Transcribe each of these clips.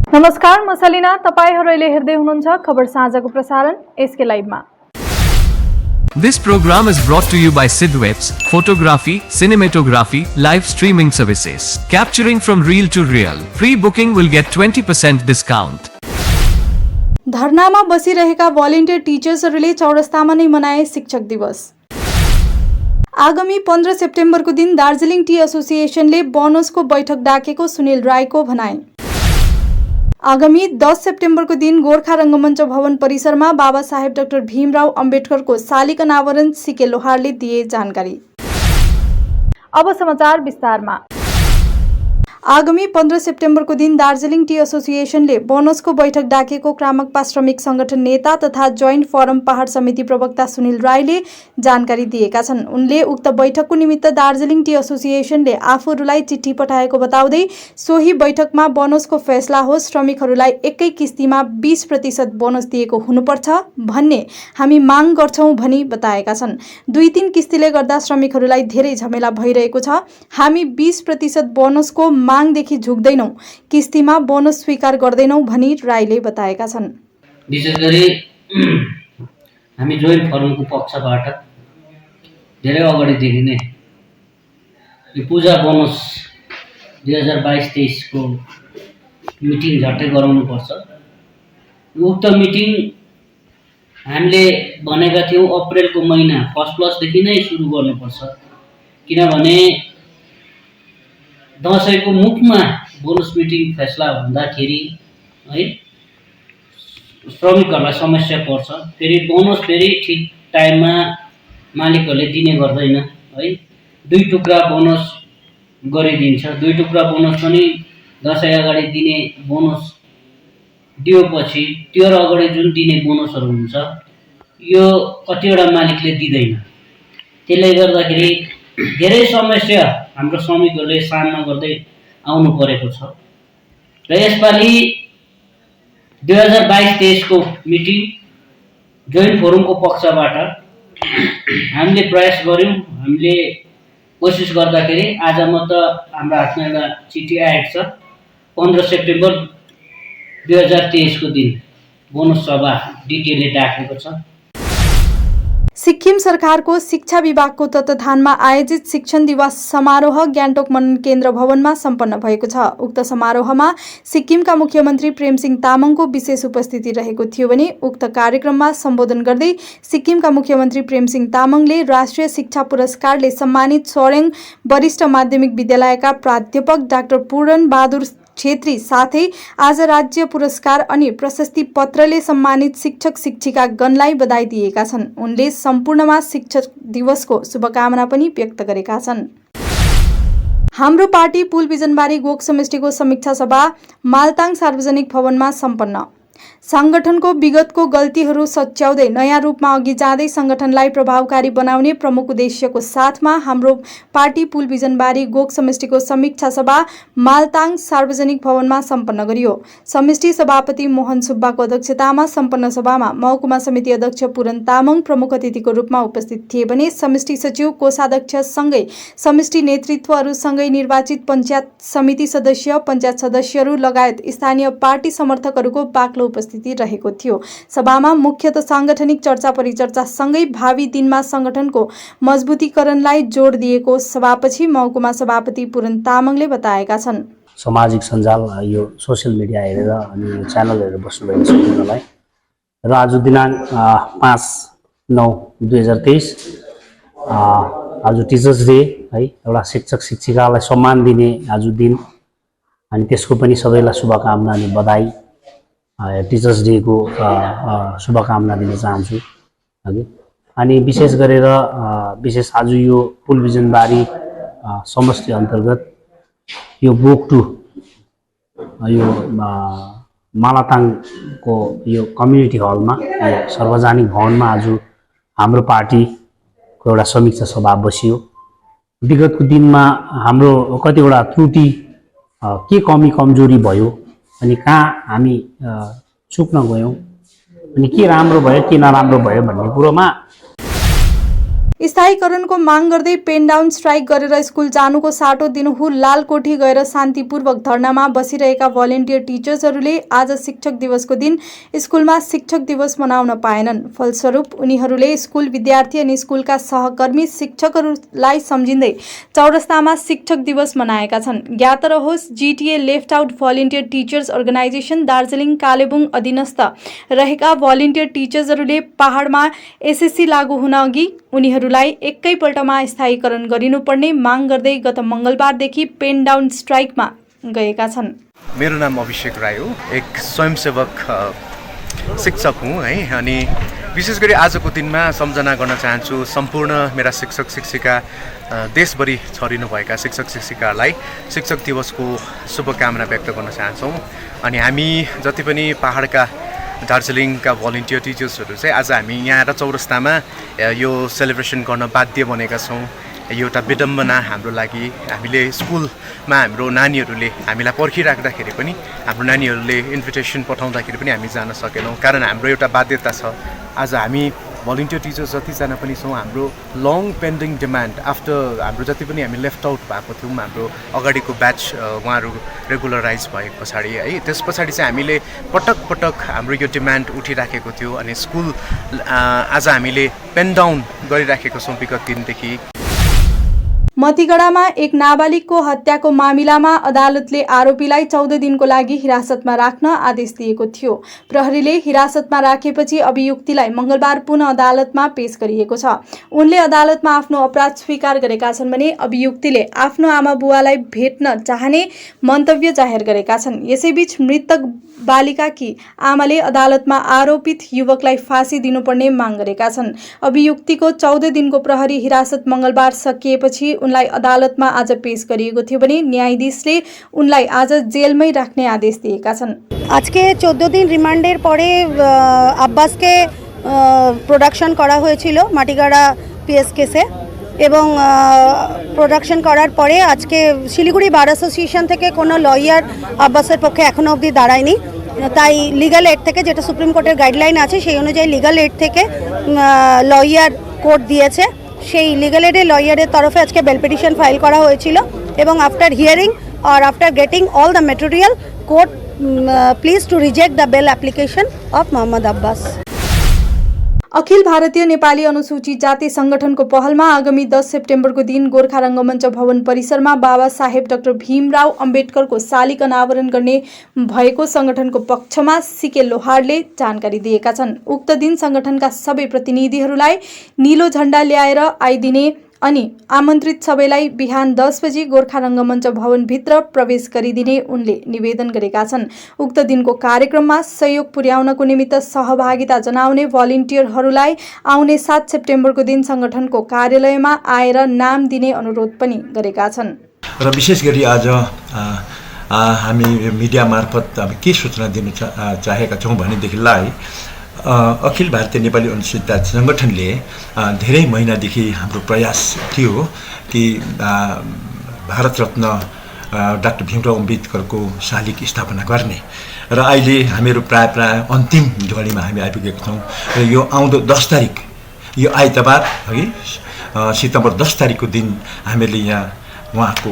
नमस्कार, म सलिना। तपाईहरु अहिले हेर्दै हुनुहुन्छ खबर साँझको प्रसारण SK लाइभमा। This program is brought to you by Sidwebs, photography, cinematography, live streaming services. Capturing from real to real. Pre-booking will get 20% discount. धरनामा बसिरहेका भलिन्टियर टिचर्सहरूले चौरस्तामा नै मनाए शिक्षक दिवस। आगामी 15 सेप्टेम्बरको दिन दार्जिलिङ टी एसोसिएसनले बोनसको बैठक डाकेको सुनिल राईको भनाई। आगामी 10 सेप्टेम्बरको दिन गोर्खा रङ्गमञ्च भवन परिसरमा बाबा साहेब डाक्टर भीमराव अम्बेडकरको शालिक अनावरण सिके लोहारले दिए जानकारी। अब समाचार विस्तारमा। आगामी 15 सेप्टेम्बरको दिन दार्जिलिङ टी एसोसिएसनले बोनसको बैठक डाकेको क्रामकपा श्रमिक संगठन नेता तथा जोइन्ट फोरम पहाड समिति प्रवक्ता सुनिल राईले जानकारी दिएका छन्। उनले उक्त बैठकको निमित्त दार्जिलिङ टी एसोसिएसनले आफूहरूलाई चिठी पठाएको बताउँदै सोही बैठकमा बोनसको फैसला होस्, श्रमिकहरूलाई एकै किस्तीमा 20% बोनस दिएको हुनुपर्छ भन्ने हामी माग गर्छौं भनी बताएका छन्। 2-3 किस्तीले गर्दा श्रमिकहरूलाई धेरै झमेला भइरहेको छ। हामी 20% बोनसको मागदेखि झुक्दैनौं, किस्तीमा बोनस स्वीकार गर्दैनौं भनी राईले बताएका छन्। विशेष गरी हामी जोइन्ट फोरमको पक्षबाट धेरै अगाडिदेखि नै यो पूजा बोनस 2022-23 को मिटिङ झट्टै गराउनुपर्छ। उक्त मिटिङ हामीले भनेका थियौं अप्रिलको महिना फर्स्ट देखि नै सुरु गर्नुपर्छ, किनभने दशैंको मुखमा बोनस मिटिङ फैसला हुँदाखेरि है श्रमिकहरूलाई समस्या पर्छ। फेरि बोनस फेरि ठिक टाइममा मालिकहरूले दिने गर्दैन है। 2 टुक्रा बोनस गरिदिन्छ। 2 टुक्रा बोनस पनि दशैं अगाडि दिने बोनस दिएपछि त्यो अगाडि जुन दिने बोनसहरू हुन्छ यो कतिवटा मालिकले दिँदैन। त्यसले गर्दाखेरि धेरै समस्या हाम्रो श्रमिकहरूले सामना गर्दै आउनु परेको छ र यसपालि 2022-23 को मिटिङ जोइन्ट फोरमको पक्षबाट हामीले प्रयास गर्यौं। हामीले कोसिस गर्दाखेरि आज म त हाम्रो हातमा एउटा चिठी आएको छ। 15 सेप्टेम्बर 2023 को दिन बोनस सभा डिटेलले डाकेको छ। सिक्किम सरकारको शिक्षा विभागको तत्वावधानमा आयोजित शिक्षण दिवस समारोह गान्तोक मनन केन्द्र भवनमा सम्पन्न भएको छ। उक्त समारोहमा सिक्किमका मुख्यमन्त्री प्रेमसिंह तामाङको विशेष उपस्थिति रहेको थियो भने उक्त कार्यक्रममा सम्बोधन गर्दै सिक्किमका मुख्यमन्त्री प्रेमसिंह तामाङले राष्ट्रिय शिक्षा पुरस्कारले सम्मानित सोरेङ वरिष्ठ माध्यमिक विद्यालयका प्राध्यापक डाक्टर पूरण बहादुर छेत्री साथै आज राज्य पुरस्कार अनि प्रशस्ति पत्रले सम्मानित शिक्षक शिक्षिकागणलाई बधाई दिएका छन्। उनले सम्पूर्णमा शिक्षक दिवसको शुभकामना पनि व्यक्त गरेका छन्। हाम्रो पार्टी पुल बिजनबारी गोक समष्टिको समीक्षा सभा मालताङ सार्वजनिक भवनमा सम्पन्न। संगठनको विगतको गल्तीहरू सच्याउँदै नयाँ रूपमा अघि जाँदै संगठनलाई प्रभावकारी बनाउने प्रमुख उद्देश्यको साथमा हाम्रो पार्टी पुल बिजनबारी गोक समष्टिको समीक्षा सभा मालताङ सार्वजनिक भवनमा सम्पन्न गरियो। समष्टि सभापति मोहन सुब्बाको अध्यक्षतामा सम्पन्न सभामा महकुमा समिति अध्यक्ष पूरण तामाङ प्रमुख अतिथिको रूपमा उपस्थित थिए भने समष्टि सचिव कोषाध्यक्ष सँगै समष्टि नेतृत्वहरूसँगै निर्वाचित पञ्चायत समिति सदस्य, पञ्चायत सदस्यहरू लगायत स्थानीय पार्टी समर्थकहरूको बाक्लो उपस्थिति रहेको थियो। सभामा मुख्यतः सांगठनिक चर्चा परिचर्चा सँगै भावी दिनमा संगठनको मजबुतीकरणलाई जोड दिएको सभापछि महकुमा सभापति पूरण तामाङले बताएका छन्। सामाजिक सञ्जाल यो सोशल मिडिया हेरेर अनि यो च्यानल हेरेर बस्नुभएको सम्पूर्णलाई र आज दिनाङ्क 5/9/2023 आज टिचर्स डे है, एउटा शिक्षक शिक्षिकालाई सम्मान दिने आज दिन अनि त्यसको पनि सबैलाई शुभकामना अनि बधाई। टिचर्स डे को शुभकामना दिन चाहन्छु हगि। अनि विशेष गरेर विशेष आज यो पुल बिजनबारी समष्टि अन्तर्गत यो गोक 2 यो मालाताङको यो कम्युनिटी हलमा यो सार्वजनिक भवनमा आज हाम्रो पार्टीको एउटा समीक्षा सभा बसियो। विगतको दिनमा हाम्रो कतिवटा त्रुटि के कमी कमजोरी भयो अनि कहाँ हामी चुक्न गयौं अनि के राम्रो भयो के नराम्रो भयो भन्ने कुरोमा स्थायीकरणको माग गर्दै पेन डाउन स्ट्राइक गरेर स्कुल जानुको साटो दिनुहुँ लालकोठी गएर शान्तिपूर्वक धरनामा बसिरहेका भलिन्टियर टिचर्सहरूले आज शिक्षक दिवसको दिन स्कुलमा शिक्षक दिवस मनाउन पाएनन्। फलस्वरूप उनीहरूले स्कुल विद्यार्थी अनि स्कुलका सहकर्मी शिक्षकहरूलाई सम्झिँदै चौरस्तामा शिक्षक दिवस मनाएका छन्। ज्ञात रहोस्, GTA left out volunteer teachers organisation Darjeeling Kalimpong अधीनस्थ रहेका भलिन्टियर टिचर्सहरूले पहाडमा SSC लागू हुन अघि उनीहरूलाई एकैपल्टमा स्थायीकरण गरिनुपर्ने माग गर्दै गत मङ्गलबारदेखि पेन डाउन स्ट्राइकमा गएका छन्। मेरो नाम अभिषेक राई हो, एक स्वयंसेवक शिक्षक हुँ है। अनि विशेष गरी आजको दिनमा सम्झना गर्न चाहन्छु सम्पूर्ण मेरा शिक्षक शिक्षिका, देशभरि छरिनुभएका शिक्षक शिक्षिकाहरूलाई शिक्षक दिवसको शुभकामना व्यक्त गर्न चाहन्छौँ। अनि हामी जति पनि पहाडका दार्जिलिङका भलिन्टियर टिचर्सहरू चाहिँ आज हामी यहाँ आएर चौरस्तामा यो सेलिब्रेसन गर्न बाध्य बनेका छौँ। यो एउटा विडम्बना हाम्रो लागि। हामीले स्कुलमा हाम्रो नानीहरूले हामीलाई पर्खिराख्दाखेरि पनि हाम्रो नानीहरूले इन्भिटेसन पठाउँदाखेरि पनि हामी जान सकेनौँ, कारण हाम्रो एउटा बाध्यता छ। आज हामी भलिन्टियर टिचर्स जतिजना पनि छौँ, हाम्रो लङ पेन्डिङ डिमान्ड आफ्टर हाम्रो जति पनि हामी लेफ्ट आउट भएको थियौँ, हाम्रो अगाडिको ब्याच उहाँहरू रेगुलराइज भए पछाडि है, त्यस पछाडि चाहिँ हामीले पटक पटक हाम्रो यो डिमान्ड उठिराखेको थियो। अनि स्कुल आज हामीले पेन डाउन गरिराखेको छौँ विगत दिनदेखि। मतिगढामा एक नाबालिगको हत्याको मामिलामा अदालतले आरोपीलाई 14 दिनको लागि हिरासतमा राख्न आदेश दिएको थियो। प्रहरीले हिरासतमा राखेपछि अभियुक्तलाई मङ्गलबार पुनः अदालतमा पेश गरिएको छ। उनले अदालतमा आफ्नो अपराध स्वीकार गरेका छन् भने अभियुक्तले आफ्नो आमा बुवालाई भेट्न चाहने मन्तव्य जाहेर गरेका छन्। यसैबीच मृतक बालिकाकी आमाले अदालतमा आरोपित युवकलाई फाँसी दिनुपर्ने माग गरेका छन्। अभियुक्तको 14 दिनको प्रहरी हिरासत मङ्गलबार सकिएपछि उनलाई अदालतमा आज पेश गरिएको थियो भने न्यायाधीशले उनलाई आज जेलमै राख्ने आदेश दिएका छन्। আজকে 14 দিন রিমান্ডের পরে আব্বাসকে প্রোডাকশন করা হয়েছিল মাটিগাড়া পিএস কেসে এবং প্রোডাকশন করার পরে আজকে শিলিগুড়ি বার অ্যাসোসিয়েশন থেকে কোনো লয়ার আব্বাসের পক্ষে এখনো অবধি দাঁড়ায়নি। তাই লিগ্যাল এড থেকে, যেটা সুপ্রিম কোর্টের গাইডলাইন আছে সেই অনুযায়ী লিগ্যাল এড থেকে লয়ার কোর্ট দিয়েছে। সেই লিগ্যাল এডের লয়ারের তরফে আজকে বেল পিটিশন ফাইল করা হয়েছিল এবং আফটার হিয়ারিং আর after getting all the material court please to reject the bail application of Mohammad Abbas. अखिल भारतीय नेपाली अनुसूचित जाति संगठनको पहलमा आगामी 10 सेप्टेम्बरको दिन गोर्खा रङ्गमञ्च भवन परिसरमा बाबा साहेब डाक्टर भीमराव अम्बेडकरको शालिग अनावरण गर्ने भएको संगठनको पक्षमा सीके लोहारले जानकारी दिएका छन्। उक्त दिन संगठनका सबै प्रतिनिधिहरूलाई नीलो झण्डा ल्याएर आइदिने अनि आमन्त्रित सबैलाई बिहान 10 बजी गोर्खा रङ्गमञ्च भवनभित्र प्रवेश गरिदिने उनले निवेदन गरेका छन्। उक्त दिनको कार्यक्रममा सहयोग पुर्याउनको निमित्त सहभागिता जनाउने भलिन्टियरहरूलाई आउने 7 सेप्टेम्बरको दिन संगठनको कार्यालयमा आएर नाम दिने अनुरोध पनि गरेका छन्। र विशेष गरी आज हामी मिडिया मार्फत अब के सूचना दिन चाहेका छौँ भनेदेखिलाई अखिल भारतीय नेपाली अनुसूचित जाति सङ्गठनले धेरै महिनादेखि हाम्रो प्रयास थियो कि भारत रत्न डाक्टर भीमराव अम्बेडकरको शालिग स्थापना गर्ने र अहिले हामीहरू प्राय अन्तिम घडीमा हामी आइपुगेका छौँ। र यो आउँदो 10 तारिक, यो आइतबार है, सितम्बर 10 तारिकको दिन हामीले यहाँ उहाँको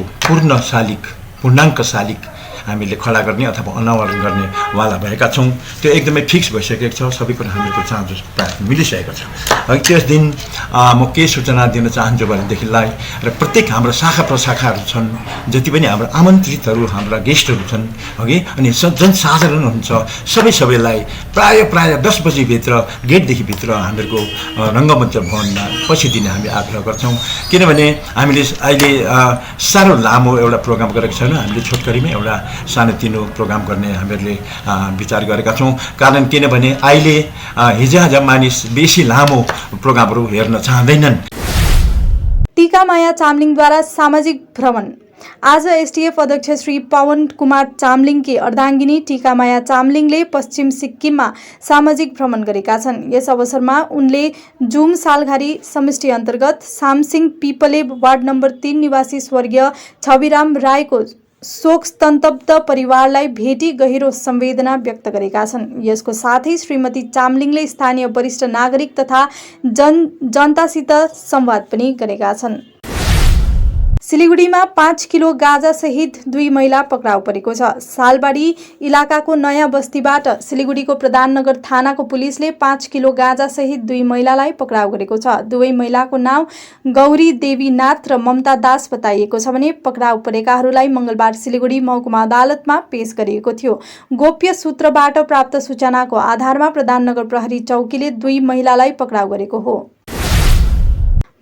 पूर्णाङ्क शालिग हामीले खडा गर्ने अथवा अनावरण गर्ने वाला भएका छौँ। त्यो एकदमै फिक्स भइसकेको छ, सबै कुरा हामीहरूको चाहन्छ प्राय मिलिसकेको छ। है त्यस दिन म के सूचना दिन चाहन्छु भनेदेखिलाई र प्रत्येक हाम्रो शाखा प्रशाखाहरू छन्, जति पनि हाम्रो आमन्त्रितहरू, हाम्रा गेस्टहरू छन् हगि, अनि जनसाधारण हुन्छ, सबैलाई प्राय 10 बजीभित्र गेटदेखि भित्र हामीहरूको रङ्गमञ्च भवनमा पसिदिने हामी आग्रह गर्छौँ। किनभने हामीले अहिले साह्रो लामो एउटा प्रोग्राम गरेको छैनौँ, हामीले छोटकरीमै एउटा सानोतिनो प्रोग्राम गर्ने हामीहरूले विचार गरेका छौँ। कारण किनभने अहिले हिजोआज मानिस बेसी लामो प्रोग्रामहरू हेर्न चाहँदैनन्। टीकामाया चामलिङद्वारा सामाजिक भ्रमण। आज एसटीएफ अध्यक्ष श्री पवन कुमार चामलिङकी अर्धाङ्गिनी टीकामाया चामलिङले पश्चिम सिक्किममा सामाजिक भ्रमण गरेका छन्। यस अवसरमा उनले जुम सालघारी समष्टि अन्तर्गत सामसिङ पिपले वार्ड नम्बर 3 निवासी स्वर्गीय छविराम राईको शोक सन्तप्त परिवारलाई भेटी गहिरो संवेदना व्यक्त गरेका छन्। यसको साथै श्रीमती चामलिङले स्थानीय वरिष्ठ नागरिक तथा जनतासित संवाद पनि गरेका छन्। सिलिगुडीमा 5 किलो गाँजा सहित 2 महिला पक्राउ परेको छ। सालबाडी इलाकाको नयाँ बस्तीबाट सिलिगुडीको प्रधाननगर थानाको पुलिसले 5 किलो गाँजा सहित 2 महिलालाई पक्राउ गरेको छ। दुवै महिलाको नाम गौरी देवी नाथ र ममता दास बताइएको छ भने पक्राउ परेकाहरूलाई मंगलबार सिलिगुडी महकुमा अदालतमा पेश गरिएको थियो। गोप्य सूत्रबाट प्राप्त सूचनाको आधारमा प्रधाननगर प्रहरी चौकीले 2 महिलालाई पक्राउ गरेको हो।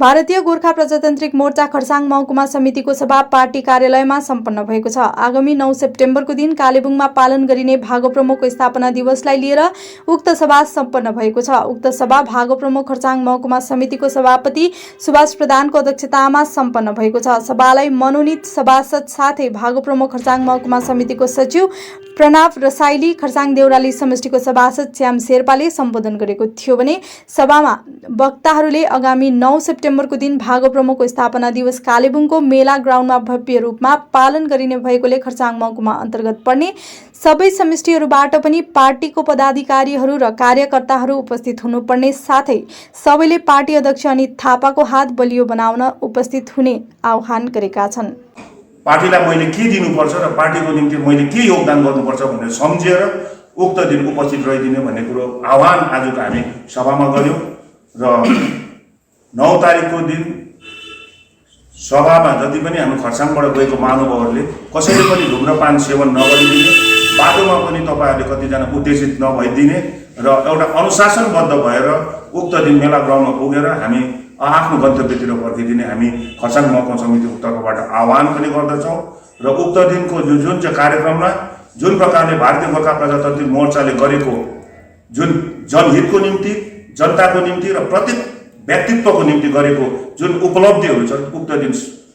भारतीय गोर्खा प्रजातान्त्रिक मोर्चा खरसाङ महकुमा समितिको सभा पार्टी कार्यालयमा सम्पन्न भएको छ। आगामी 9 सेप्टेम्बरको दिन कालेबुङमा पालन गरिने भागप्रमुखको स्थापना दिवसलाई लिएर उक्त सभा सम्पन्न भएको छ। उक्त सभा भागप्रमुख खरसाङ महकुमा समितिको सभापति सुभाष प्रधानको अध्यक्षतामा सम्पन्न भएको छ। सभालाई मनोनित सभासद साथै भागप्रमुख खरसाङ महकुमा समितिको सचिव प्रणव रसाइली, खरसाङ देउराली समष्टिको सभासद श्याम शेर्पाले सम्बोधन गरेको थियो भने सभामा वक्ताहरूले आगामी 9 सेप्टेम्बरको दिन भागप्रमुखको स्थापना दिवस कालेबुङको मेला ग्राउन्डमा भव्य रूपमा पालन गरिने भएकोले खरसाङ महकुमा अन्तर्गत पर्ने सबै समष्टिहरूबाट पनि पार्टीको पदाधिकारीहरू र कार्यकर्ताहरू उपस्थित हुनुपर्ने साथै सबैले पार्टी अध्यक्ष अनित थापाको हात बलियो बनाउन उपस्थित हुने आह्वान गरेका छन्। पार्टीलाई मैले के दिनुपर्छ र पार्टीको निम्ति मैले के योगदान गर्नुपर्छ भनेर सम्झेर उक्त दिन उपस्थित रहिदिने भन्ने कुरो आह्वान आजको हामी सभामा गर्यौं र 9 तारिकको दिन सभामा जति पनि हामी खरसाङबाट गएको महानुभावहरूले कसैले पनि धुम्रपान सेवन नगरिदिने, बाटोमा पनि तपाईहरुले कतिजना उद्देशित नभइदिने र एउटा अनुशासनबद्ध भएर उक्त दिन मेला ग्राउन्डमा पुगेर हामी आफ्नो गन्तव्यतिर फर्किदिने हामी खरसाङ महकुमा समितिको तर्फबाट आह्वान पनि गर्दछौं र उक्त दिनको जुन चाहिँ कार्यक्रममा जुन प्रकारले भारतीय गोर्खा प्रजातान्त्रिक मोर्चाले गरेको जुन जनहितको निम्ति, जनताको निम्ति र प्रत्येक व्यक्तित्वको निम्ति गरेको जुन उपलब्धिहरू छन् उक्त दिन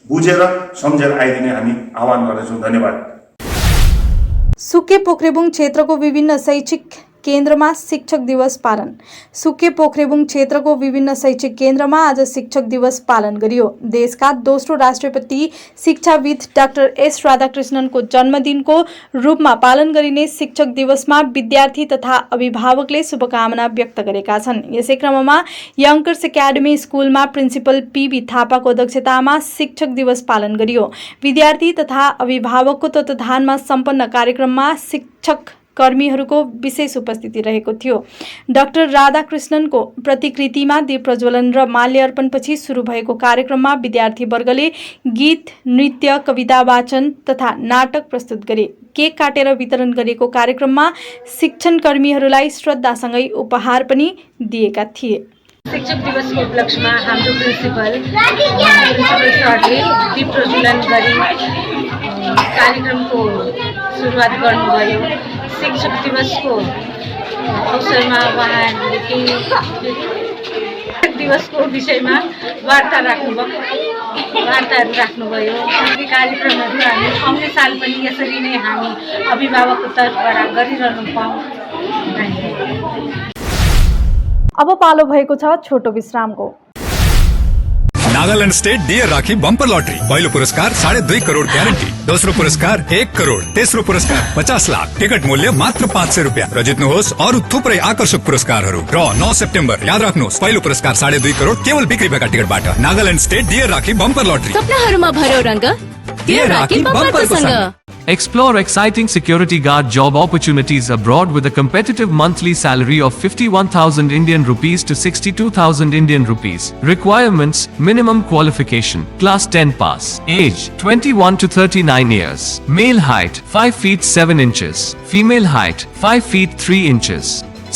बुझेर सम्झेर आइदिने हामी आह्वान गर्दछौं। धन्यवाद। सुके पोख्रेबुङ क्षेत्रको विभिन्न शैक्षिक केन्द्रमा शिक्षक दिवस पालन। सुके पोख्रेबुङ क्षेत्रको विभिन्न शैक्षिक केन्द्रमा आज शिक्षक दिवस पालन गरियो। देशका दोस्रो राष्ट्रपति शिक्षाविद डाक्टर एस राधाकृष्णनको जन्मदिनको रूपमा पालन गरिने शिक्षक दिवसमा विद्यार्थी तथा अभिभावकले शुभकामना व्यक्त गरेका छन्। यसै क्रममा यङ्कर्स एकाडेमी स्कुलमा प्रिन्सिपल पीबी थापाको अध्यक्षतामा शिक्षक दिवस पालन गरियो। विद्यार्थी तथा अभिभावकको तत्वावधानमा सम्पन्न कार्यक्रममा शिक्षक कर्मीहरूको विशेष उपस्थिति रहेको थियो। डाक्टर राधाकृष्णनको प्रतिकृतिमा दीप प्रज्वलन र माल्यार्पणपछि सुरु भएको कार्यक्रममा विद्यार्थीवर्गले गीत, नृत्य, कविता वाचन तथा नाटक प्रस्तुत गरे। केक काटेर वितरण गरेको कार्यक्रममा शिक्षणकर्मीहरूलाई श्रद्धासँगै उपहार पनि दिएका थिए। शिक्षक दिवसको उपलक्ष्यमा हाम्रो प्रिन्सिपल सरले दीप प्रज्वलन गरी कार्यक्रमको सुरुवात गर्नुभयो। शिक्षक दिवसको अवसरमा उहाँहरूले शिक्षक दिवसको विषयमा वार्ताहरू राख्नुभयो। कार्यक्रमहरू हामी आउने साल पनि यसरी नै हामी अभिभावकको तर्फबाट गरिरहनु पाऊँ। अब पालो भएको छ छोटो विश्रामको। नागालैंड स्टेट डियर राखी बम्पर लॉटरी। पहिलो पुरस्कार 2.5 करोड़ ग्यारेंटी, दोस्रो पुरस्कार 1 करोड़, तेस्रो पुरस्कार 50 लाख, टिकट मूल्य मात्र 500 रुपियाँ र जित्नुहोस् अरू थुप्रै आकर्षक पुरस्कारहरू। Draw 9 September. याद राख्नुहोस्, पहिलो पुरस्कार 2.5 करोड़ केवल बिक्री भएका टिकटबाट। नागालैंड स्टेट डियर राखी बम्पर लॉटरी। सपनाहरूमा भर्यो रंग, डियर राखी बम्परको सँग। Explore exciting security guard job opportunities abroad with a competitive monthly salary of 51,000 Indian rupees to 62,000 Indian rupees. Requirements: minimum qualification, class 10 pass. Age: 21 to 39 years. Male height: 5 feet 7 inches. Female height: 5 feet 3 inches.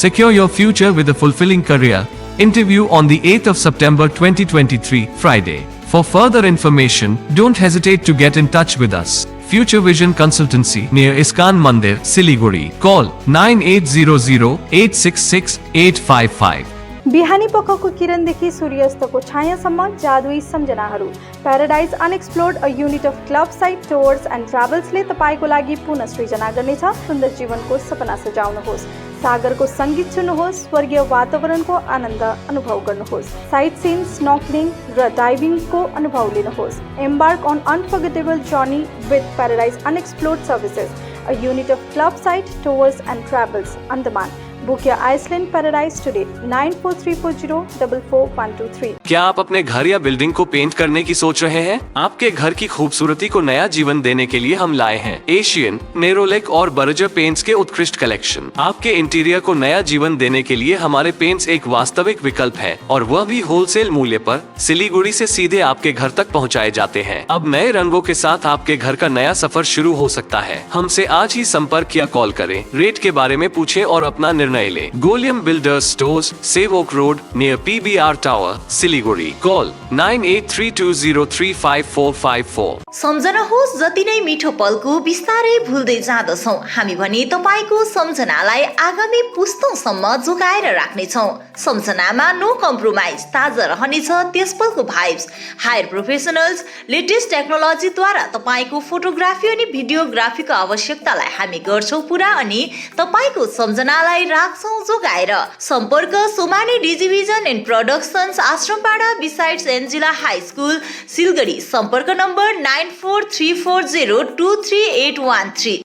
Secure your future with a fulfilling career. Interview on the 8th of September 2023, Friday. For further information, don't hesitate to get in touch with us. Future Vision Consultancy near Iskan Mandir, Siliguri. Call 9800-866-855. बिहानी पखको किरणदेखि सूर्यास्तको छायासम्म जादुई सम्झनाहरू। Paradise unexplored, a unit of club side tours and ट्राभल्सले तपाईँको लागि पुनः सृजना गर्नेछ। सुन्दर जीवनको सपना सजाउनुहोस्। सागरको सङ्गीत सुन्नुहोस्, स्वर्गीय वातावरणको आनन्द अनुभव गर्नुहोस्, साइट सीइङ, स्नॉर्कलिङ र डाइभिङको अनुभव लिनुहोस्। Embark on unforgettable journey with Paradise Unexplored Services, a unit of Club Site Tours and Travels, Andaman. Book your Iceland Paradise today. 9434044123. क्या आप अपने घर या बिल्डिंग को पेंट करने की सोच रहे हैं? आपके घर की खूबसूरती को नया जीवन देने के लिए हम लाए हैं एशियन, नेरोलेक और बर्जर पेंट्स के उत्कृष्ट कलेक्शन। आपके इंटीरियर को नया जीवन देने के लिए हमारे पेंट्स एक वास्तविक विकल्प है, और वह भी होलसेल मूल्य पर सिलीगुड़ी से सीधे आपके घर तक पहुंचाए जाते हैं। अब नए रंगों के साथ आपके घर का नया सफर शुरू हो सकता है। हमसे आज ही संपर्क या कॉल करें, रेट के बारे में पूछें और अपना निर्णय ले। गोलियम builders stores, Sevoke road near PBR tower, Siliguri. Call 9832035454। सम्झनुहोस्, जति नै मिठो पलको बिस्तारै भुल्दै जाँदछौँ हामी भने तपाईँको सम्झनालाई आगामी पुस्तौँसम्म जोगाएर राख्नेछौँ। सम्झनामा नो कम्प्रोमाइज, ताजा रहनेछ त्यस पलको भाइब्स। हायर प्रोफेसनल्स, लेटेस्ट टेक्नोलोजीद्वारा तपाईँको फोटोग्राफी अनि भिडियोग्राफीको आवश्यकतालाई हामी गर्छौँ पुरा अनि तपाईँको सम्झनालाई राख्छौँ जोगाएर। सम्पर्क Somani digivision and productions, Ashrampara besides Angela high school, Siliguri. सम्पर्क number 9434023813।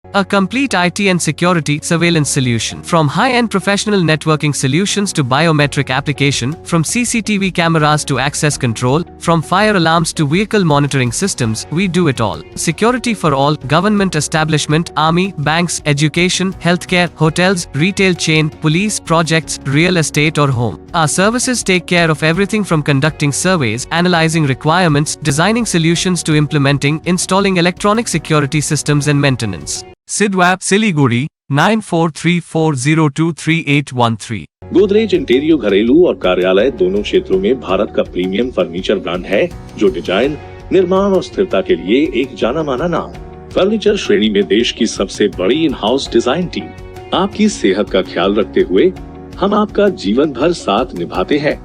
A complete IT and security surveillance solution. From high-end professional networking solutions to biometric application, from CCTV cameras to access control, from fire alarms to vehicle monitoring systems, we do it all. Security for all, government establishment, army, banks, education, healthcare, hotels, retail chain, police, projects, real estate or home. Our services take care of everything from conducting surveys, analyzing requirements, designing solutions to implementing, installing electronic security systems and maintenance. Sidwap, Siliguri, 9434023813. Godrej इंटीरियो घरेलू और कार्यालय दोनों क्षेत्रों में भारत का premium furniture brand है, जो design, निर्माण और स्थिरता के लिए एक जाना माना नाम। फर्नीचर श्रेणी में देश की सबसे बड़ी इन हाउस डिजाइन टीम। आपकी सेहत का ख्याल रखते हुए हम आपका जीवन भर साथ निभाते हैं,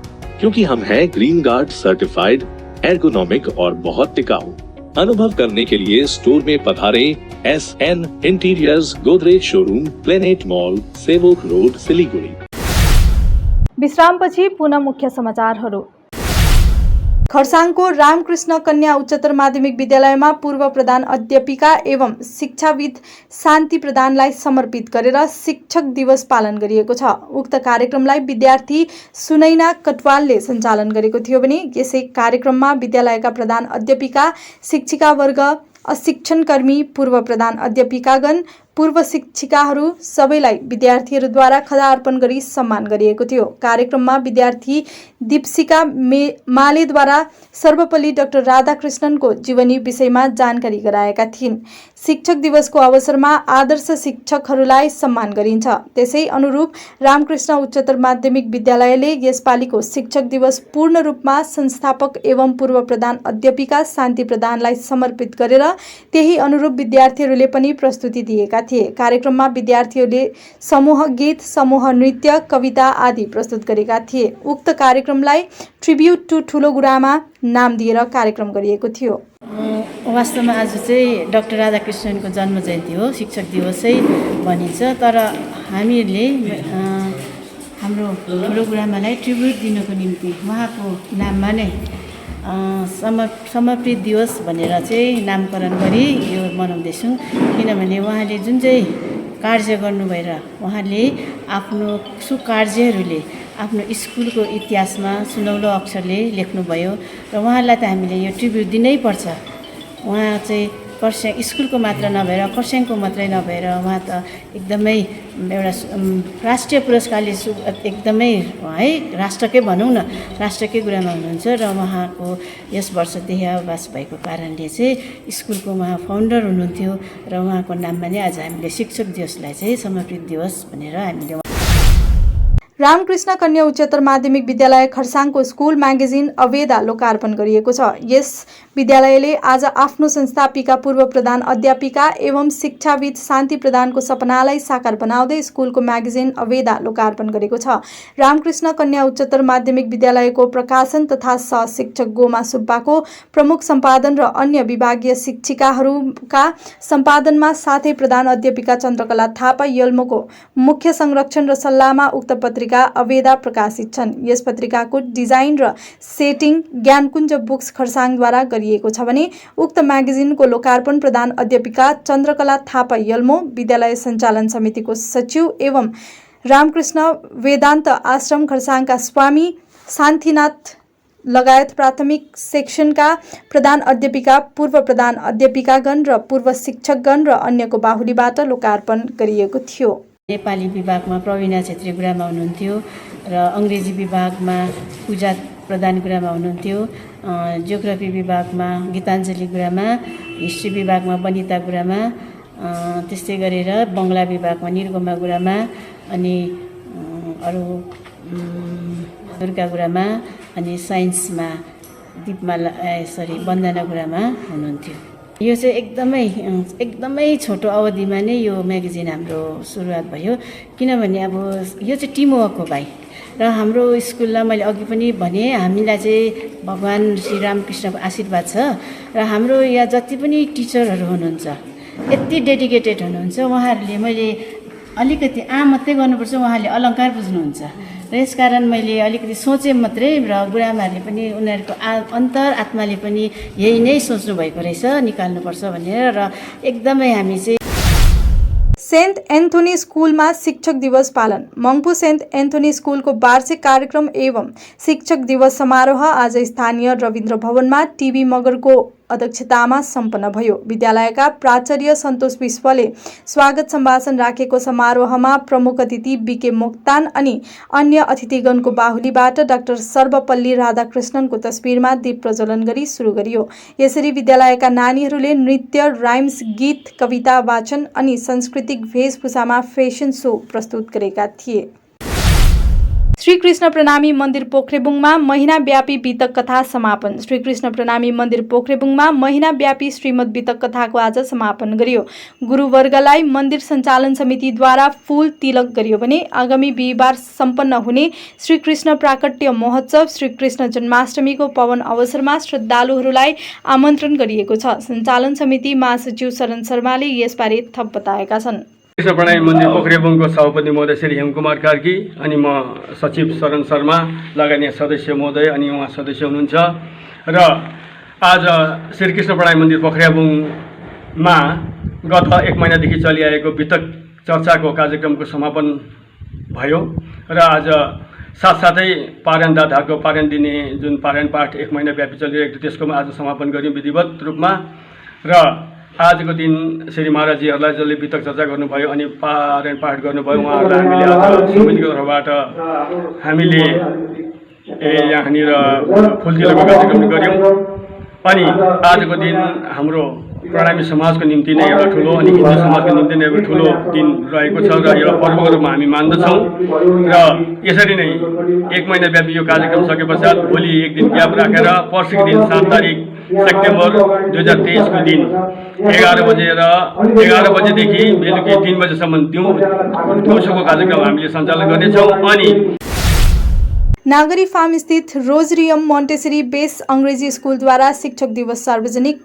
क्योंकि हम हैं ग्रीन गार्ड सर्टिफाइड, एर्गोनॉमिक और बहुत टिकाऊ। अनुभव करने के लिए स्टोर में पधारें। SN interiors, Godrej showroom, planet mall, Sevoke road, Siliguri. विश्रामपछि पुनः मुख्य समाचारहरू। खरसाङको रामकृष्ण कन्या उच्चतर माध्यमिक विद्यालयमा पूर्व प्रधान अध्यापिका एवं शिक्षाविद शान्ति प्रधानलाई समर्पित गरेर शिक्षक दिवस पालन गरिएको छ। उक्त कार्यक्रमलाई विद्यार्थी सुनैना कटवालले सञ्चालन गरेको थियो भने यसै कार्यक्रममा विद्यालयका प्रधान अध्यापिका, शिक्षिकावर्ग, अशिक्षणकर्मी, पूर्व प्रधान अध्यापिकागण, पूर्व शिक्षिकाहरू सबैलाई विद्यार्थीहरूद्वारा खदा अर्पण गरी सम्मान गरिएको थियो। कार्यक्रममा विद्यार्थी दीप्सिका मालेद्वारा सर्वपल्ली डाक्टर राधाकृष्णनको जीवनी विषयमा जानकारी गराएका थिइन्। शिक्षक दिवसको अवसरमा आदर्श शिक्षकहरूलाई सम्मान गरिन्छ। त्यसै अनुरूप रामकृष्ण उच्चतर माध्यमिक विद्यालयले यसपालिको शिक्षक दिवस पूर्ण रूपमा संस्थापक एवं पूर्व प्रधान अध्यापिका शान्ति प्रधानलाई समर्पित गरेर त्यही अनुरूप विद्यार्थीहरूले पनि प्रस्तुति दिएका थिए। कार्यक्रममा विद्यार्थीहरूले समूह गीत, समूह नृत्य, कविता आदि प्रस्तुत गरेका थिए। उक्त कार्यक्रमलाई ट्रिब्युट टु ठुलो गुरामा नाम दिएर कार्यक्रम गरिएको थियो। वास्तवमा आज चाहिँ डाक्टर राधाकृष्णनको जन्म जयन्ती हो, शिक्षक दिवसै भनिन्छ। तर हामीहरूले हाम्रो ठुलो गुरामालाई ट्रिब्युट दिनको निम्ति उहाँको नाममा नै समर्पित दिवस भनेर चाहिँ नामकरण गरी यो मनाउँदैछौँ। किनभने उहाँले जुन चाहिँ कार्य गर्नुभएर उहाँले आफ्नो सुकार्यहरूले आफ्नो स्कुलको इतिहासमा सुनौलो अक्षरले लेख्नुभयो र उहाँलाई त हामीले यो ट्रिब्युट दिनै पर्छ। उहाँ चाहिँ खरसाङ स्कुलको मात्र नभएर खरसाङको मात्रै नभएर उहाँ त एकदमै एउटा राष्ट्रिय पुरस्कारले एकदमै है राष्ट्रकै भनौँ न राष्ट्रकै कुरामा हुनुहुन्छ र उहाँको यस वर्ष देहावकाश भएको कारणले चाहिँ स्कुलको उहाँ फाउन्डर हुनुहुन्थ्यो र उहाँको नाममा नै आज हामीले शिक्षक दिवसलाई चाहिँ समर्पित दिवस भनेर हामीले रामकृष्ण कन्या उच्चतर माध्यमिक विद्यालय खरसाङको स्कुल म्यागजिन अवेदा लोकार्पण गरिएको छ। यस विद्यालयले आज आफ्नो संस्थापिका पूर्व प्रधान अध्यापिका एवं शिक्षाविद शान्ति प्रधानको सपनालाई साकार बनाउँदै स्कुलको म्यागजिन अवेदा लोकार्पण गरेको छ। रामकृष्ण कन्या उच्चतर माध्यमिक विद्यालयको प्रकाशन तथा सहशिक्षक गोमा सुब्बाको प्रमुख सम्पादन र अन्य विभागीय शिक्षिकाहरूका सम्पादनमा साथै प्रधान अध्यापिका चन्द्रकला थापा यल्मोको मुख्य संरक्षण र सल्लाहमा उक्त पत्रिका अवेदा प्रकाशित छन्। यस पत्रिकाको डिजाइन र सेटिङ ज्ञानकुञ्ज बुक्स खरसाङद्वारा गरिएको छ भने उक्त म्यागजिनको लोकार्पण प्रधान अध्यापिका चन्द्रकला थापा यल्मो, विद्यालय सञ्चालन समितिको सचिव एवं रामकृष्ण वेदान्त आश्रम खरसाङका स्वामी शान्तिनाथ लगायत प्राथमिक सेक्सनका प्रधान अध्यापिका, पूर्व प्रधान अध्यापिकागण र पूर्व शिक्षकगण र अन्यको बाहुलीबाट लोकार्पण गरिएको थियो। नेपाली विभागमा प्रवीणा छेत्री गुरुमा हुनुहुन्थ्यो र अङ्ग्रेजी विभागमा पूजा प्रधान गुरुमा हुनुहुन्थ्यो। जियोग्राफी विभागमा गीताञ्जली गुरुमा, हिस्ट्री विभागमा बनिता गुरुमा, त्यस्तै गरेर बङ्गला विभागमा निर्गमा गुरुमा अनि अरू दुर्गा गुरुमा अनि साइन्समा वन्दना गुरुमा हुनुहुन्थ्यो। यो चाहिँ एकदमै छोटो अवधिमा नै यो म्यागजिन हाम्रो सुरुवात भयो, किनभने अब यो चाहिँ टिमवर्क हो भाइ। र हाम्रो स्कुललाई मैले अघि पनि भने हामीलाई चाहिँ भगवान् श्री रामकृष्णको आशीर्वाद छ र हाम्रो यहाँ जति पनि टिचरहरू हुनुहुन्छ यति डेडिकेटेड हुनुहुन्छ। उहाँहरूले मैले अलिकति मात्रै गर्नुपर्छ, उहाँले अलङ्कार बुझ्नुहुन्छ र यसकारण मैले अलिकति सोचेँ मात्रै र गुरुआमाहरूले पनि उनीहरूको अन्तर आत्माले पनि यही नै सोच्नु भएको रहेछ, निकाल्नुपर्छ भनेर। र एकदमै हामी चाहिँ सेन्ट एन्थोनी स्कुलमा शिक्षक दिवस पालन। मङ्पू सेन्ट एन्थोनी स्कुलको वार्षिक कार्यक्रम एवं शिक्षक दिवस समारोह आज स्थानीय रविन्द्र भवनमा टिबी मगरको अध्यक्षतामा सम्पन्न भयो। विद्यालयका प्राचार्य सन्तोष विश्वले स्वागत सम्भाषण राखेको समारोहमा प्रमुख अतिथि बीके मोक्तान अनि अन्य अतिथिगणको बाहुलीबाट डाक्टर सर्वपल्ली राधाकृष्णनको तस्बिरमा दीप प्रज्वलन गरी सुरु गरियो। यसरी विद्यालयका नानीहरूले नृत्य, राइम्स, गीत, कविता वाचन अनि सांस्कृतिक वेशभूषामा फेसन शो प्रस्तुत गरेका थिए। श्रीकृष्ण प्रणामी मन्दिर पोख्रेबुङमा महिनाव्यापी वितक कथा समापन। श्रीकृष्ण प्रणामी मन्दिर पोख्रेबुङमा महिनाव्यापी श्रीमद् वितक कथाको आज समापन गरियो। गुरुवर्गलाई मन्दिर सञ्चालन समितिद्वारा फूल तिलक गरियो भने आगामी बिहिबार सम्पन्न हुने श्रीकृष्ण प्राकट्य महोत्सव श्रीकृष्ण जन्माष्टमीको पावन अवसरमा श्रद्धालुहरूलाई आमन्त्रण गरिएको छ। सञ्चालन समिति महासचिव शरण शर्माले यसबारे थप बताएका छन्। कृष्ण प्रणामी मन्दिर पोख्रेबुङको सभापति महोदय श्री हेमकुमार कार्की अनि म सचिव शरण शर्मा लगायत सदस्य महोदय अनि उहाँ सदस्य हुनुहुन्छ र आज श्रीकृष्ण प्रणामी मन्दिर पोख्रेबुङमा गत 1 महिनादेखि चलिआएको वितक चर्चाको कार्यक्रमको समापन भयो र आज साथसाथै पारायण दाताहरूको पारायण दिने जुन पारायण पाठ 1 महिनाव्यापी चलिरहेको थियो त्यसको आज समापन गर्यौँ विधिवत रूपमा। र आजको दिन श्री महाराजजीहरूलाई जसले वितक चर्चा गर्नुभयो अनि पारायण पाठ गर्नुभयो उहाँहरूलाई हामीले आज समितिको तर्फबाट हामीले यहाँनिर फुल तिलकको कार्यक्रम गऱ्यौँ। अनि आजको दिन हाम्रो प्रणामी समाजको निम्ति नै एउटा ठुलो अनि हिन्दू समाजको निम्ति नै एउटा ठुलो दिन रहेको छ र एउटा पर्वको रूपमा हामी मान्दछौँ। र यसरी नै 1 महिनाव्यापी यो कार्यक्रम सके पश्चात भोलि 1 दिन ग्याप राखेर पर्सिको दिन 7 तारिक सेप्टेम्बर 2023 को दिन 11 बजेदेखि बेलुकी 3 बजेसम्म दिउँसोको कार्यक्रम हामीले सञ्चालन गर्नेछौँ। अनि नागरी फार्म स्थित रोजरियम मोन्टेसरी बेस अङ्ग्रेजी स्कुलद्वारा शिक्षक दिवस सार्वजनिक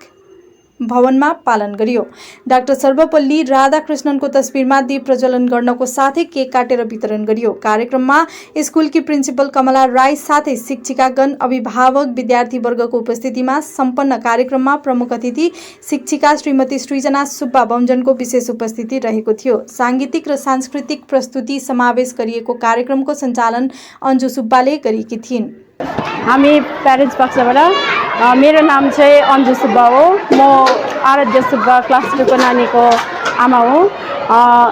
भवनमा पालन गरियो। डाक्टर सर्वपल्ली राधाकृष्णनको तस्बिरमा दीप प्रज्वलन गर्नको साथै केक काटेर वितरण गरियो। कार्यक्रममा स्कुलकी प्रिन्सिपल कमला राई साथै शिक्षिकागण, अभिभावक, विद्यार्थीवर्गको उपस्थितिमा सम्पन्न कार्यक्रममा प्रमुख अतिथि शिक्षिका श्रीमती सृजना सुब्बा बमजनको विशेष उपस्थिति रहेको थियो। सांगीतिक र सांस्कृतिक प्रस्तुति समावेश गरिएको कार्यक्रमको सञ्चालन अन्जु सुब्बाले गरेकी थिइन्। हामी प्यारेन्ट्स पक्षबाट मेरो नाम चाहिँ अन्जु सुब्बा हो। म आराध्य सुब्बा क्लास 2 को नानीको आमा हो।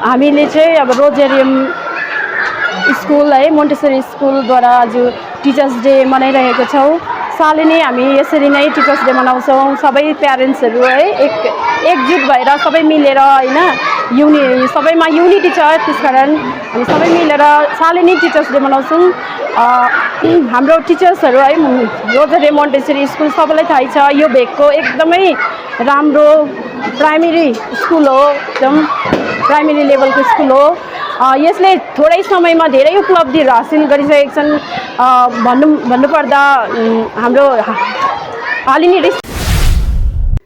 हामीले चाहिँ अब रोजेरियम स्कुल है मोन्टेसरी स्कुलद्वारा आज टिचर्स डे मनाइरहेको छौँ। सालै नै हामी यसरी नै टिचर्स डे मनाउँछौँ। सबै प्यारेन्ट्सहरू है एकजुट भएर सबै मिलेर हैन सबैमा युनिटी छ। त्यसकारण हामी सबै मिलेर सालै नै टिचर्स डे मनाउँछौँ। हाम्रो टिचर्सहरू है रोजरी मोन्टेसरी स्कुल सबैलाई थाहै छ, यो भेकको एकदमै राम्रो प्राइमेरी स्कुल हो, एकदम प्राइमेरी लेभलको स्कुल हो। यसले थोरै समयमा धेरै उपलब्धिहरू हासिल गरिसकेका छन्। भन्नुपर्दा हाम्रो हालिनी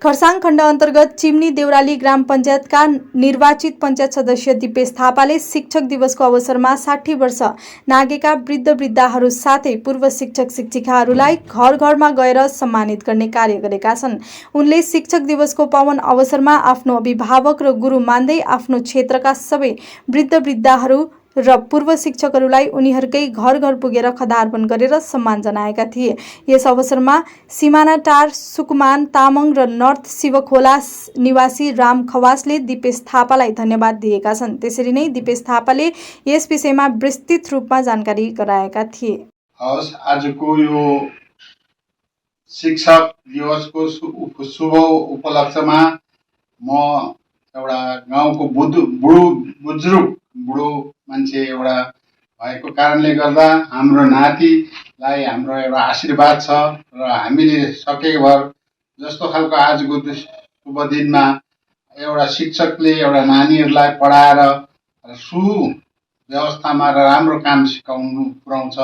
खरसाङ खण्ड अन्तर्गत चिम्नी देउराली ग्राम पञ्चायतका निर्वाचित पञ्चायत सदस्य दिपेश थापाले शिक्षक दिवसको अवसरमा 60 वर्ष नागेका वृद्ध वृद्धाहरू साथै पूर्व शिक्षक शिक्षिकाहरूलाई घर घरमा गएर सम्मानित गर्ने कार्य गरेका छन्। उनले शिक्षक दिवसको पावन अवसरमा आफ्नो अभिभावक र गुरु मान्दै आफ्नो क्षेत्रका सबै वृद्ध वृद्धाहरू र पूर्व शिक्षकहरूलाई उनीहरूकै घर घर पुगेर खदार्पण गरेर सम्मान जनाएका थिए। यस अवसरमा सिमानाटार सुकुमान तामाङ र नर्थ शिवखोला निवासी राम खवासले दिपेश थापालाई धन्यवाद दिएका छन्। त्यसरी नै दिपेश थापाले यस विषयमा विस्तृत रूपमा जानकारी गराएका थिए। आजको यो शिक्षक दिवसको शुभ उपलक्ष्यमा म एउटा गाउँको बुढो मान्छे एउटा भएको कारणले गर्दा हाम्रो नातिलाई हाम्रो एउटा आशीर्वाद छ र हामीले सकेभर जस्तो खालको आजको शुभ दिनमा एउटा शिक्षकले एउटा नानीहरूलाई पढाएर सुव्यवस्थामा र राम्रो काम सिकाउनु पुर्याउँछ।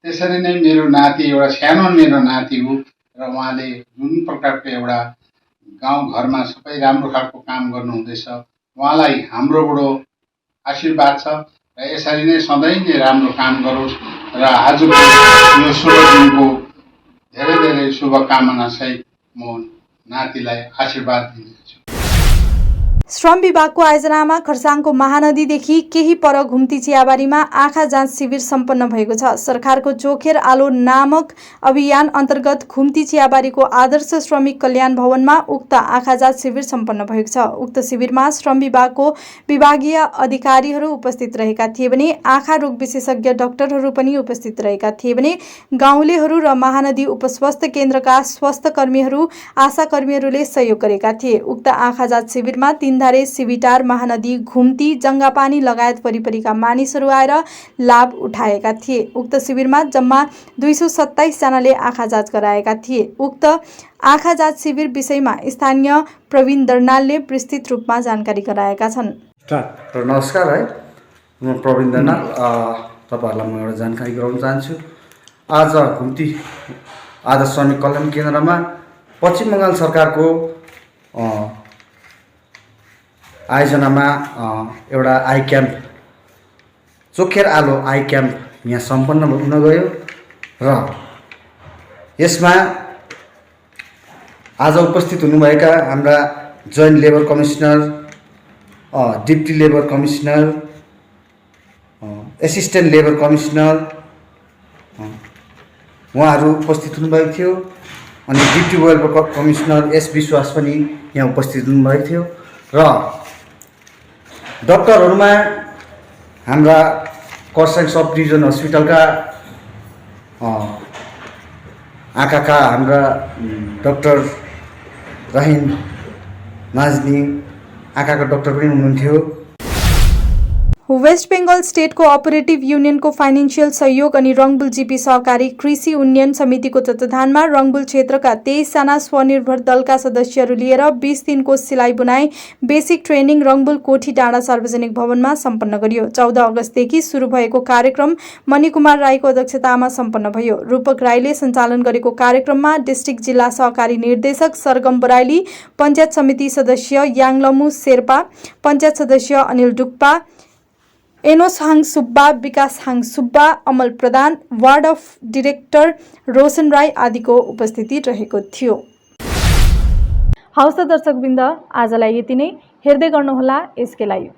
त्यसरी नै मेरो नाति एउटा सानो मेरो नाति हो र उहाँले जुन प्रकारको एउटा गाउँघरमा सबै राम्रो खालको काम गर्नुहुँदैछ, उहाँलाई हाम्रोबाट आशीर्वाद छ र यसरी नै सधैँ नै राम्रो काम गरोस् र आजको यो शुभ दिनको धेरै धेरै शुभकामना सहित म नातिलाई आशीर्वाद दिन्छु। श्रम विभागको आयोजनामा खरसाङको महानदीदेखि केही पर घुम्ती चियाबारीमा आँखा जाँच शिविर सम्पन्न भएको छ। सरकारको चोखेर आलो नामक अभियान अन्तर्गत घुम्ती चियाबारीको आदर्श श्रमिक कल्याण भवनमा उक्त आँखा जाँच शिविर सम्पन्न भएको छ। उक्त शिविरमा श्रम विभागको विभागीय अधिकारीहरू उपस्थित रहेका थिए भने आँखा रोग विशेषज्ञ डाक्टरहरू पनि उपस्थित रहेका थिए भने गाउँलेहरू र महानदी उपस्वास्थ्य केन्द्रका स्वास्थ्य कर्मीहरू आशा कर्मीहरूले सहयोग गरेका थिए। उक्त आँखा जाँच शिविरमा तीनधारे सिबिटार महानदी घुम्ती जङ्गापानी लगायत वरिपरिका मानिसहरू आएर लाभ उठाएका थिए। उक्त शिविरमा जम्मा 227 जनाले आँखा जाँच गराएका थिए। उक्त आँखा जाँच शिविर विषयमा स्थानीय प्रवीण दर्नालले विस्तृत रूपमा जानकारी गराएका छन्। नमस्कार है, म प्रवीण दर्नाल। तपाईहरुलाई म एउटा जानकारी गराउन चाहन्छु। आज घुम्ती आदर्श श्रमिक कल्याण केन्द्रमा पश्चिम बङ्गाल सरकारको आयोजनामा एउटा आई क्याम्प चोखेर आलो आई क्याम्प यहाँ सम्पन्न हुन गयो र यसमा आज उपस्थित हुनुभएका हाम्रा joint labour commissioner, deputy labour commissioner, assistant labour commissioner उहाँहरू उपस्थित हुनुभएको थियो। अनि डिप्टी लेबर कमिसनर एस विश्वास पनि यहाँ उपस्थित हुनुभएको थियो र डाक्टरहरूमा हाम्रा खरसाङ सब डिभिजन हस्पिटलका आँखाका हाम्रा डाक्टर रहिम नाजनी आँखाका डाक्टर पनि हुनुहुन्थ्यो। वेस्ट बेंगल स्टेट कोअपरेटिभ युनियनको फाइनेन्सियल सहयोग अनि रङबुल जीपी सहकारी कृषि उन्नयन समितिको तत्वावधानमा रङबुल क्षेत्रका 23 जना स्वनिर्भर दलका सदस्यहरू लिएर 20 दिनको सिलाइ बुनाइ बेसिक ट्रेनिङ रङबुल कोठी डाँडा सार्वजनिक भवनमा सम्पन्न गरियो। 14 अगस्तदेखि सुरु भएको कार्यक्रम मणिकुमार राईको अध्यक्षतामा सम्पन्न भयो। रूपक राईले सञ्चालन गरेको कार्यक्रममा डिस्ट्रिक्ट जिल्ला सहकारी निर्देशक सरगम बराइली, पञ्चायत समिति सदस्य याङलमु शेर्पा, पञ्चायत सदस्य Anil Dukpa, Enos Hang Subba, Vikas Hang Subba, Amal Pradhan, ward of director Roshan Rai आदिको उपस्थिति रहेको थियो। हवस् त दर्शकवृन्द, आजलाई यति नै। हेर्दै गर्नुहोला एसके लाइभ।